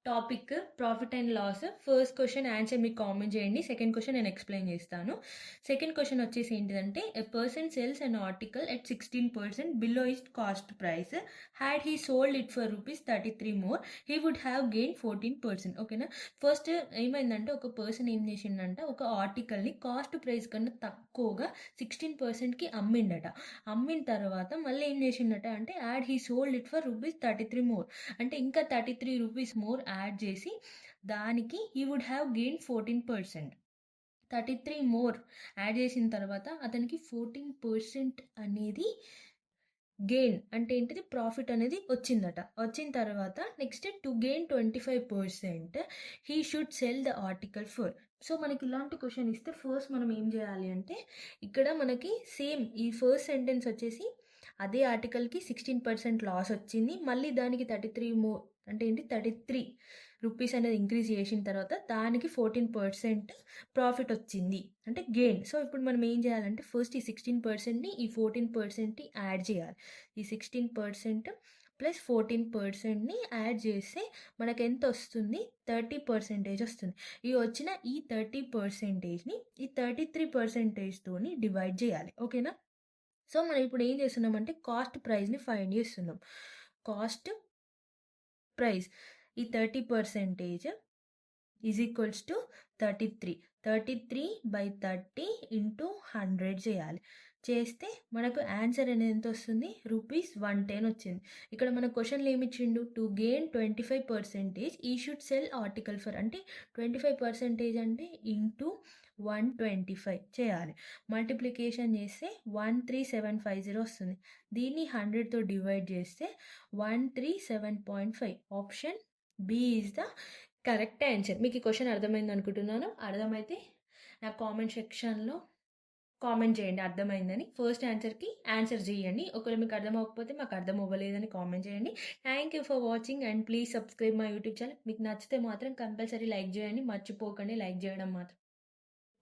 Topic profit and loss. First question answer మీకు comment చేయండి. Second question నేను explain చేస్తాను. సెకండ్ క్వశ్చన్ వచ్చేసి ఏంటిదంటే, a person sells an article at 16% below is cost price. Had he sold it for ₹33 more, he would have gain 14%. ఓకేనా. First ఏమైందంటే, ఒక person ఏం చేసిండంట, ఒక ఆర్టికల్ని కాస్ట్ ప్రైస్ కన్నా తక్కువగా 16%కి అమ్మిండట. అమ్మిన తర్వాత మళ్ళీ ఏం చేసిండట అంటే, had he sold it for ₹33 more, అంటే ఇంకా ₹33 మోర్ యాడ్ చేసి దానికి he would have gain 14%. 33 more add చేసిన తర్వాత అతనికి 14% అనేది గెయిన్ అంటే ఏంటిది, ప్రాఫిట్ అనేది వచ్చిందట. వచ్చిన తర్వాత next to gain 25% he should cell the article for. So మనకి ఇలాంటి క్వశ్చన్ ఇస్తే ఫస్ట్ మనం ఏం చేయాలి అంటే, ఇక్కడ మనకి సేమ్ ఈ ఫస్ట్ సెంటెన్స్ వచ్చేసి అదే ఆర్టికల్కి 16% లాస్ వచ్చింది, మళ్ళీ దానికి 33 మోర్ అంటే ఏంటి, ₹33 అనేది ఇంక్రీజ్ చేసిన తర్వాత దానికి 14% ప్రాఫిట్ వచ్చింది అంటే గెయిన్. సో ఇప్పుడు మనం ఏం చేయాలంటే, ఫస్ట్ ఈ 16%ని ఈ 14%ని యాడ్ చేయాలి. ఈ 16% ప్లస్ 14%ని యాడ్ చేస్తే మనకు ఎంత వస్తుంది, 30% వస్తుంది. ఈ వచ్చిన ఈ 30%ని ఈ 33%తోని డివైడ్ చేయాలి. ఓకేనా. సో మనం ఇప్పుడు ఏం చేస్తున్నామంటే, కాస్ట్ ప్రైస్ని ఫైండ్ చేస్తున్నాం. కాస్ట్ ప్రైస్ ఈ 30% ఈజ్ ఈక్వల్స్ టు 33. 33/30 ఇంటూ 100 చేయాలి. చేస్తే మనకు ఆన్సర్ అనేది ఎంత వస్తుంది, ₹110 వచ్చింది. ఇక్కడ మన క్వశ్చన్లు ఏమి ఇచ్చిండు, టు గెయిన్ 25% ఈ షుడ్ సెల్ ఆర్టికల్ ఫర్, అంటే 25% అంటే ఇంటూ 125 చేయాలి. మల్టిప్లికేషన్ చేస్తే 13750 వస్తుంది. దీన్ని 100తో డివైడ్ చేస్తే 137.5. Option B is the correct answer. మీకు ఈ క్వశ్చన్ అర్థమైంది అనుకుంటున్నాను. అర్థమైతే నా కామెంట్ సెక్షన్లో కామెంట్ చేయండి అర్థమైందని. ఫస్ట్ ఆన్సర్కి ఆన్సర్ చేయండి. ఒకవేళ మీకు అర్థం అవ్వకపోతే మాకు అర్థం అవ్వలేదని కామెంట్ చేయండి. Thank you for watching and please subscribe my YouTube channel. మీకు నచ్చితే మాత్రం కంపల్సరీ లైక్ చేయండి, మర్చిపోకండి లైక్ చేయడం మాత్రం.